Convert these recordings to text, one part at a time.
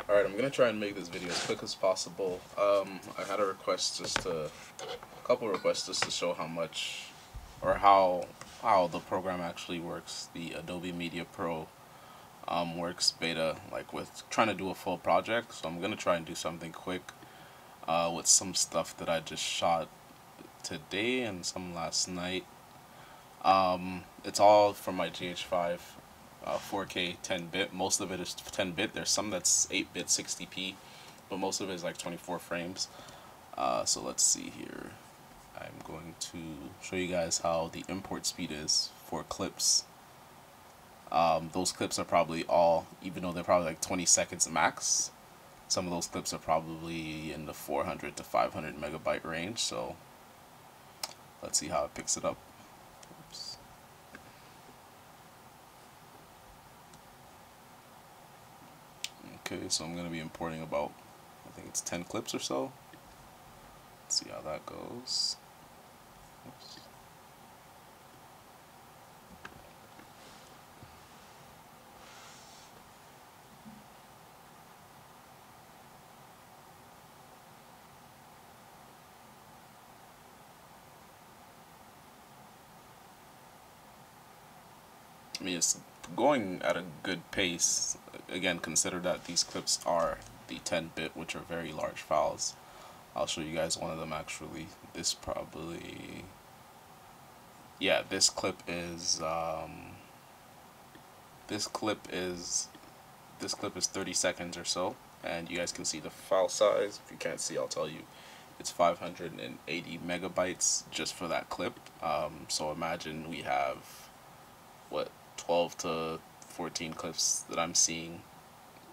Alright, I'm gonna try and make this video as quick as possible. I had a request a couple requests just to show how much, or how the program actually works. The Adobe Media Pro works beta, like with trying to do a full project. So I'm gonna try and do something quick with some stuff that I just shot today and some last night. It's all from my GH5 4K 10-bit. Most of it is 10-bit. There's some that's 8-bit 60p, but most of it is like 24 frames. So let's see here. I'm going to show you guys how the import speed is for clips. Those clips are probably all, even though they're probably like 20 seconds max, some of those clips are probably in the 400 to 500 megabyte range. So let's see how it picks it up. Oops. Okay, so I'm going to be importing about, I think it's 10 clips or so. Let's see how that goes. Oops. I mean, it's going at a good pace. Again, consider that these clips are the 10-bit, which are very large files. I'll show you guys one of them actually. This probably, yeah, this clip is 30 seconds or so, and you guys can see the file size. If you can't see, I'll tell you. It's 580 megabytes just for that clip. So imagine we have, what, 12 to 14 clips that I'm seeing,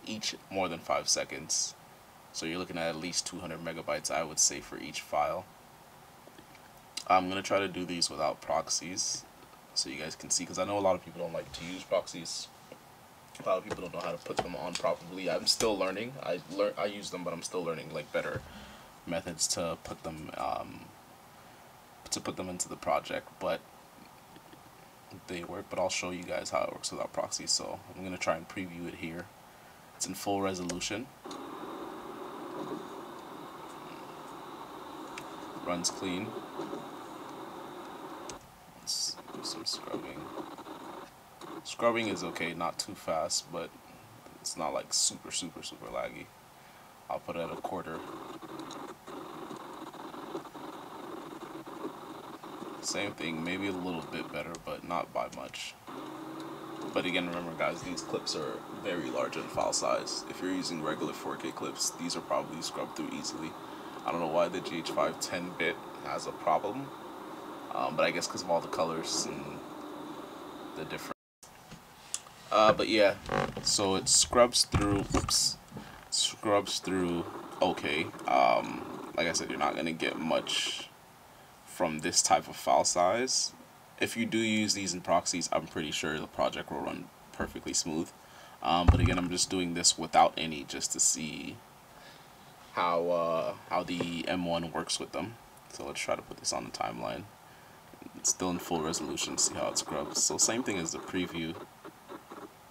each more than 5 seconds. So you're looking at least 200 megabytes, I would say, for each file. I'm going to try to do these without proxies so you guys can see, because I know a lot of people don't like to use proxies. A lot of people don't know how to put them on properly. I'm still learning. I use them, but I'm still learning like better methods to put them into the project. But they work. But I'll show you guys how it works without proxies. So I'm going to try and preview it here. It's in full resolution. Runs clean. Let's do some scrubbing. Scrubbing is okay, not too fast, but it's not like super laggy. I'll put it at a quarter. Same thing, maybe a little bit better, but not by much. But again, remember guys, these clips are very large in file size. If you're using regular 4K clips, these are probably scrubbed through easily. I don't know why the GH5 10-bit has a problem, but I guess because of all the colors and the different. But yeah, so it scrubs through. Oops, scrubs through. Okay. Like I said, you're not gonna get much from this type of file size. If you do use these in proxies, I'm pretty sure the project will run perfectly smooth. But again, I'm just doing this without any, just to see how the M1 works with them. So let's try to put this on the timeline. It's still in full resolution. See how it scrubs. So same thing as the preview.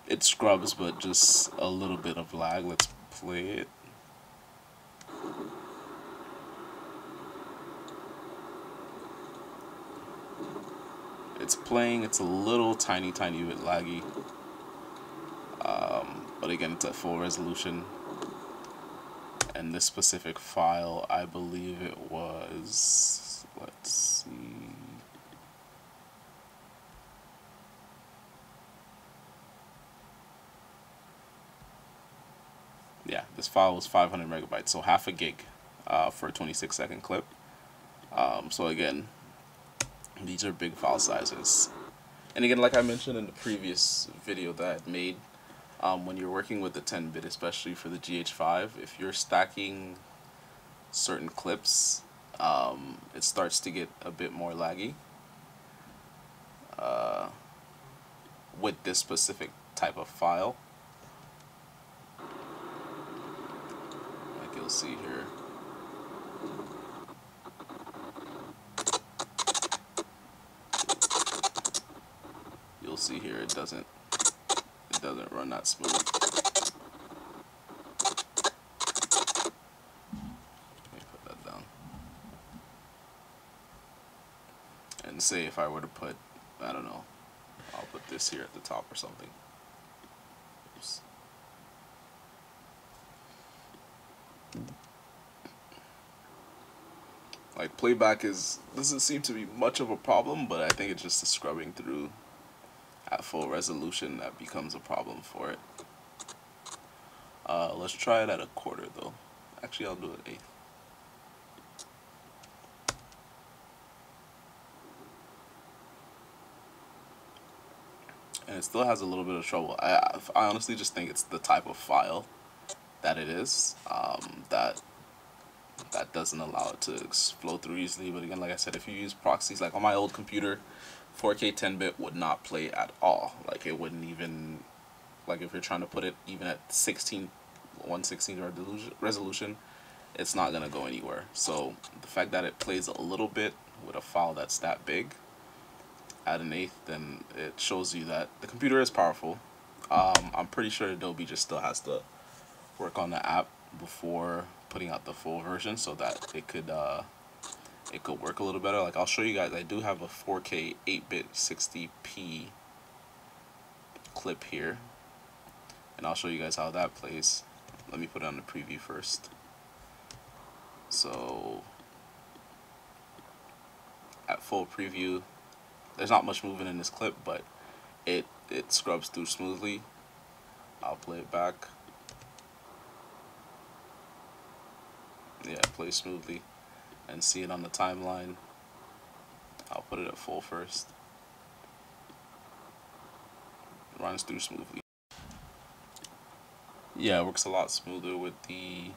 It scrubs, but just a little bit of lag. Let's play it. It's playing. It's a little tiny bit laggy. But again, it's at full resolution. And this specific file, I believe it was, let's see. Yeah, this file was 500 megabytes, so half a gig for a 26-second clip. So again, these are big file sizes. And again, like I mentioned in the previous video that I made, when you're working with the 10-bit, especially for the GH5, if you're stacking certain clips, it starts to get a bit more laggy with this specific type of file. Like you'll see here. You'll see here it doesn't run that smooth. And say if I were to put, I don't know, I'll put this here at the top or something. Oops. Like playback doesn't seem to be much of a problem, but I think it's just the scrubbing through at full resolution that becomes a problem for it. Let's try it at a quarter though. Actually, I'll do it eighth. And it still has a little bit of trouble. I honestly just think it's the type of file that it is that doesn't allow it to flow through easily. But again, like I said, if you use proxies, like on my old computer, 4K 10-bit would not play at all. Like it wouldn't even, like if you're trying to put it even at 1/16 resolution, it's not gonna go anywhere. So the fact that it plays a little bit with a file that's that big at an eighth, then it shows you that the computer is powerful. I'm pretty sure Adobe just still has to work on the app before putting out the full version so that it could work a little better. Like I'll show you guys, I do have a 4K 8-bit 60p clip here, and I'll show you guys how that plays. Let me put it on the preview first. So at full preview, there's not much movement in this clip, but it scrubs through smoothly. I'll play it back. Yeah, it plays smoothly, and see it on the timeline. I'll put it at full first. It runs through smoothly. Yeah, it works a lot smoother with the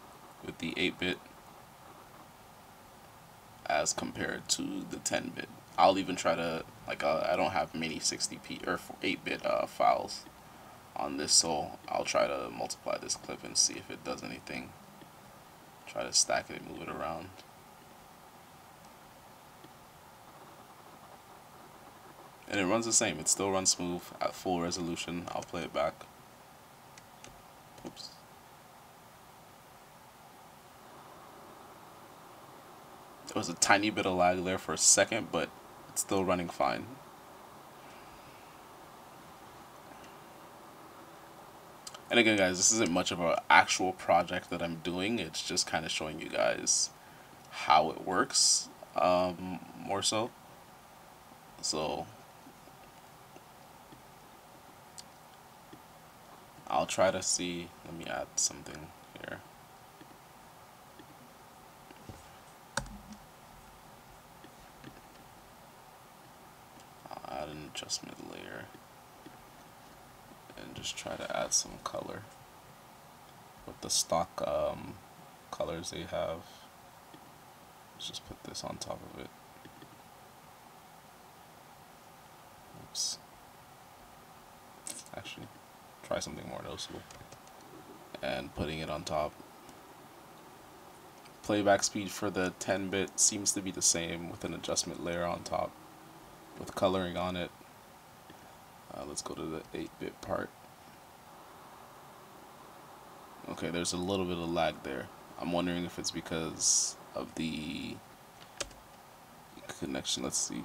8-bit as compared to the 10-bit. I'll even try to, like, I don't have many 60p or 8-bit files on this, so I'll try to multiply this clip and see if it does anything. Try to stack it and move it around. And it runs the same. It still runs smooth at full resolution. I'll play it back. Oops. There was a tiny bit of lag there for a second, but it's still running fine. And again, guys, this isn't much of an actual project that I'm doing. It's just kind of showing you guys how it works, more so. So I'll try to see. Let me add something here. I'll add an adjustment layer and just try to add some color with the stock colors they have. Let's just put this on top of it. Oops. Actually, try something more noticeable and putting it on top. Playback speed for the 10-bit seems to be the same with an adjustment layer on top with coloring on it. Let's go to the 8-bit part. Okay, there's a little bit of lag there. I'm wondering if it's because of the connection. Let's see.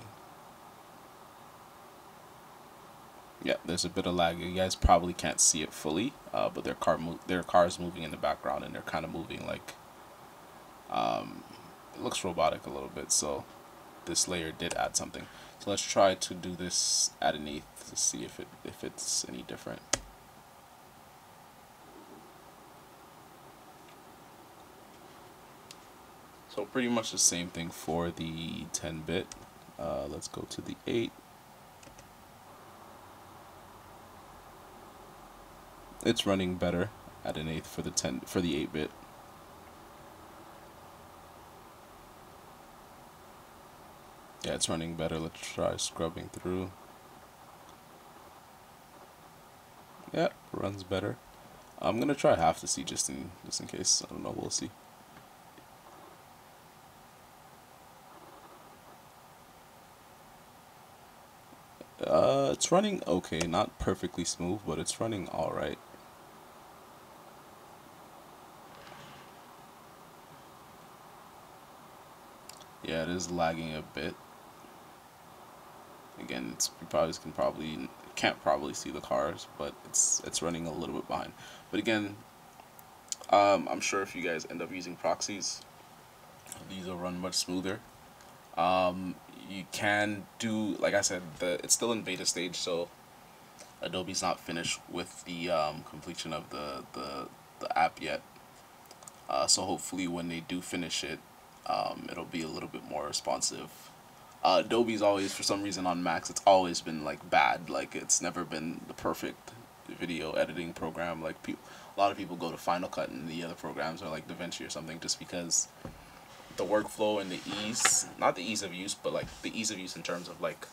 Yeah, there's a bit of lag. You guys probably can't see it fully, but their car is moving in the background, and they're kind of moving like it looks robotic a little bit. So this layer did add something. So let's try to do this at an eighth to see if it's any different. So pretty much the same thing for the 10-bit. Let's go to the 8. It's running better at an eighth for the 8-bit. Yeah, it's running better. Let's try scrubbing through. Yeah, runs better. I'm gonna try half to see just in case. I don't know. We'll see. It's running okay, not perfectly smooth, but it's running all right. Yeah, it is lagging a bit. again, can't probably see the cars, but it's running a little bit behind. But again, I'm sure if you guys end up using proxies, these will run much smoother. You can do, like I said, it's still in beta stage, so Adobe's not finished with the completion of the app yet. So hopefully when they do finish it, it'll be a little bit more responsive. Adobe's always, for some reason on Macs, it's always been like bad. Like it's never been the perfect video editing program. Like a lot of people go to Final Cut and the other programs are like DaVinci or something, just because the workflow and the ease, not the ease of use, but like the ease of use in terms of like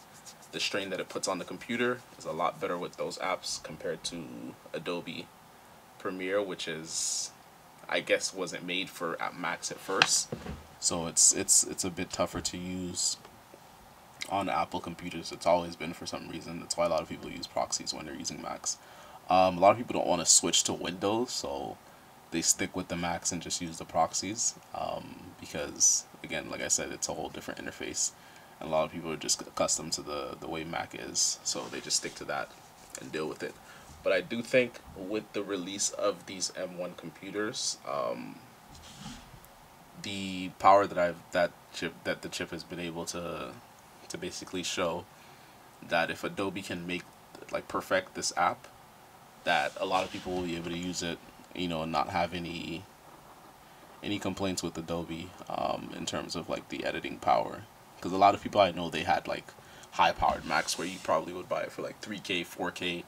the strain that it puts on the computer is a lot better with those apps compared to Adobe Premiere, which is, I guess, wasn't made for Macs at first, so it's a bit tougher to use on Apple computers. It's always been, for some reason. That's why a lot of people use proxies when they're using Macs. A lot of people don't want to switch to Windows, so they stick with the Macs and just use the proxies, because again, like I said, it's a whole different interface, and a lot of people are just accustomed to the way Mac is, so they just stick to that and deal with it. But I do think with the release of these M1 computers, the power that the chip has been able to basically show that if Adobe can perfect this app, that a lot of people will be able to use it, and not have any complaints with Adobe, in terms of like the editing power. Because a lot of people I know, they had like high powered Macs where you probably would buy it for like 3K, 4K,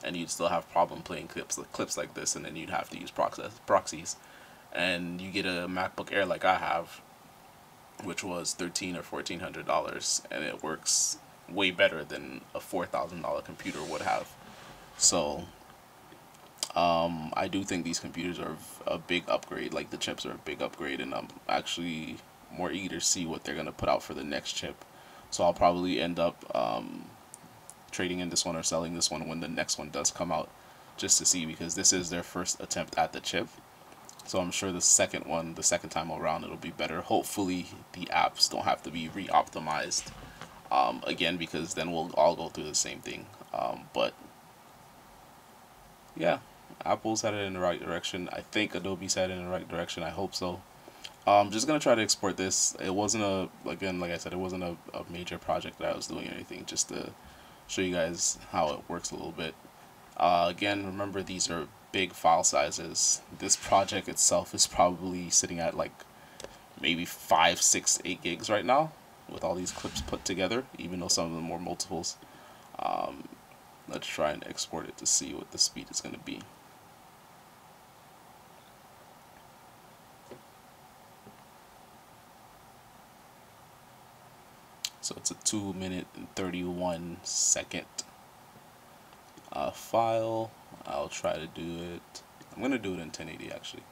and you'd still have problem playing clips like this, and then you'd have to use proxies. And you get a MacBook Air like I have, which was $1,300 or $1,400, and it works way better than a $4,000 computer would have. So I do think these computers are a big upgrade. Like the chips are a big upgrade, and I'm actually more eager to see what they're gonna put out for the next chip. So I'll probably end up trading in this one or selling this one when the next one does come out, just to see, because this is their first attempt at the chip. So I'm sure the second time around, it'll be better. Hopefully the apps don't have to be re-optimized again, because then we'll all go through the same thing. But yeah, Apple's headed in the right direction. I think Adobe's headed in the right direction. I hope so. I'm just gonna try to export this. It wasn't like I said, it wasn't a major project that I was doing or anything, just to show you guys how it works a little bit. Again, remember, these are big file sizes. This project itself is probably sitting at like maybe 5, 6, 8 gigs right now, with all these clips put together, even though some of them are multiples. Let's try and export it to see what the speed is going to be. So it's a 2 minute and 31 second file. I'll try to do it. I'm gonna do it in 1080 actually.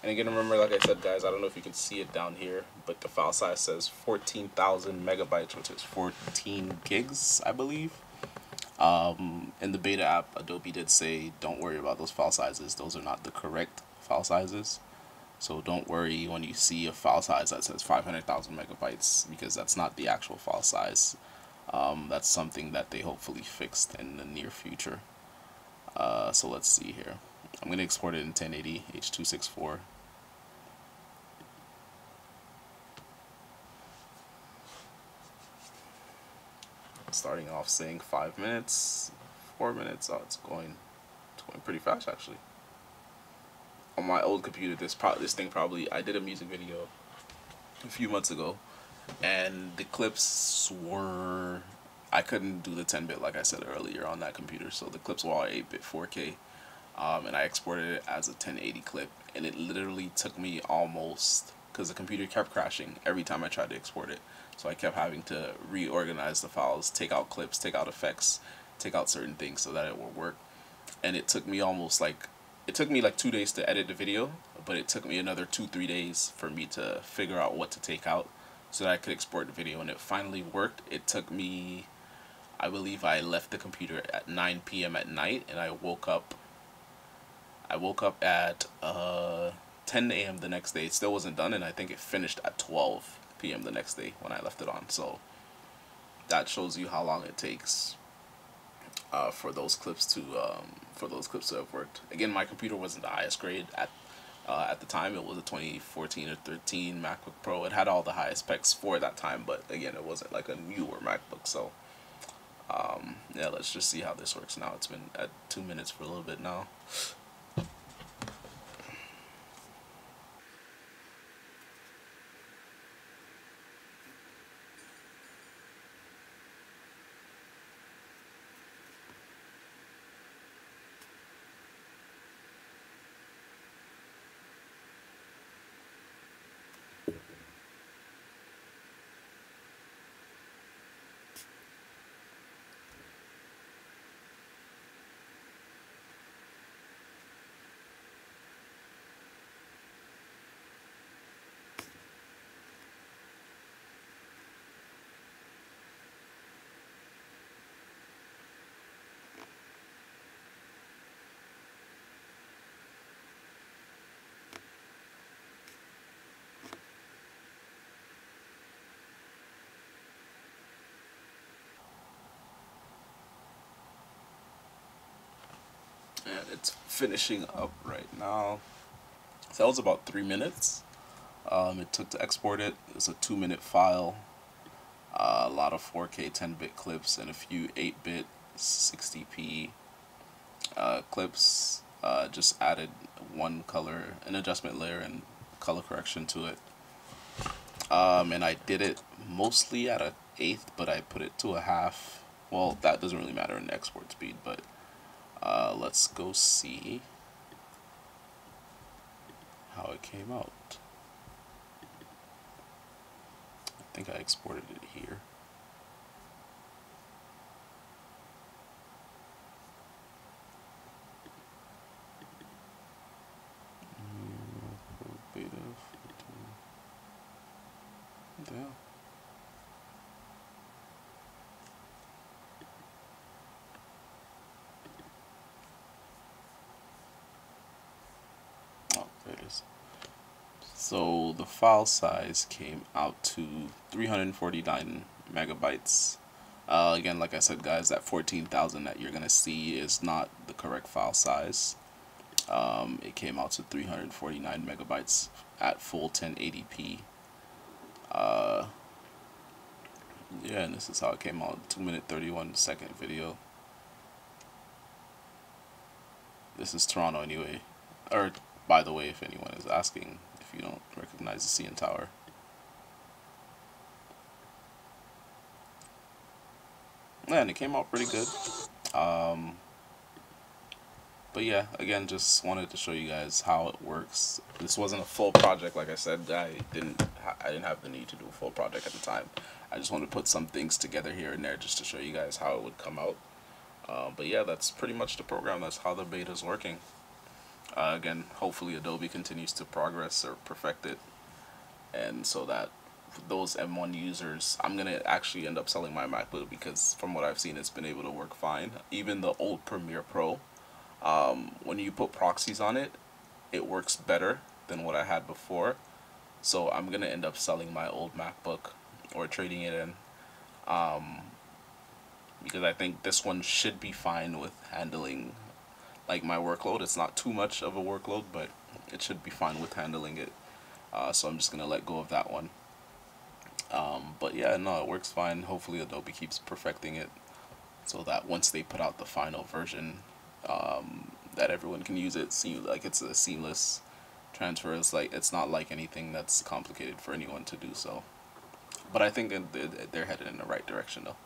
And again, remember, like I said, guys, I don't know if you can see it down here, but the file size says 14,000 megabytes, which is 14 gigs, I believe. In the beta app, Adobe did say don't worry about those file sizes. Those are not the correct file sizes. So don't worry when you see a file size that says 500,000 megabytes, because that's not the actual file size. That's something that they hopefully fixed in the near future. So let's see here. I'm going to export it in 1080 H.264. Starting off saying 5 minutes, 4 minutes. Oh, it's going pretty fast actually. On my old computer, this thing probably, I did a music video a few months ago, and the clips were, I couldn't do the 10-bit like I said earlier on that computer, so the clips were all 8-bit 4K, and I exported it as a 1080 clip, and it literally took me almost, because the computer kept crashing every time I tried to export it, so I kept having to reorganize the files, take out clips, take out effects, take out certain things so that it would work. And it took me like 2 days to edit the video, but it took me another 2-3 days for me to figure out what to take out so that I could export the video, and it finally worked. It took me, I believe I left the computer at 9 p.m. at night, and I woke up at 10 a.m. the next day. It still wasn't done, and I think it finished at 12 p.m. the next day when I left it on. So that shows you how long it takes for those clips to have worked. Again, my computer wasn't the highest grade at the time. It was a 2014 or 13 MacBook Pro. It had all the highest specs for that time, but again, it wasn't like a newer MacBook. So yeah, let's just see how this works now. It's been at 2 minutes for a little bit now. And it's finishing up right now. So that was about 3 minutes. It took to export it. It's a 2-minute file. A lot of 4K 10-bit clips and a few 8-bit 60p clips. Just added an adjustment layer and color correction to it. And I did it mostly at an eighth, but I put it to a half. Well, that doesn't really matter in export speed, but let's go see how it came out. I think I exported it here. Beta 14. What the hell? Oh, there it is. So the file size came out to 349 megabytes. Again, like I said, guys, that 14,000 that you're gonna see is not the correct file size. It came out to 349 megabytes at full 1080p. Yeah, and this is how it came out. 2-minute 31-second video. This is Toronto anyway. Or, by the way, if anyone is asking, if you don't recognize the CN Tower. Yeah, and it came out pretty good. But yeah, again, just wanted to show you guys how it works. This wasn't a full project, like I said. I didn't have the need to do a full project at the time. I just wanted to put some things together here and there just to show you guys how it would come out. But yeah, that's pretty much the program. That's how the beta is working. Again, hopefully Adobe continues to progress or perfect it, and so that those M1 users, I'm gonna actually end up selling my MacBook because from what I've seen, it's been able to work fine. Even the old Premiere Pro, when you put proxies on it, it works better than what I had before. So I'm gonna end up selling my old MacBook or trading it in, because I think this one should be fine with handling like my workload. It's not too much of a workload, but it should be fine with handling it. So I'm just gonna let go of that one. But yeah, no, it works fine. Hopefully Adobe keeps perfecting it so that once they put out the final version, that everyone can use it. See, like it's a seamless transfer. It's not like anything that's complicated for anyone to do so. But I think they're headed in the right direction though.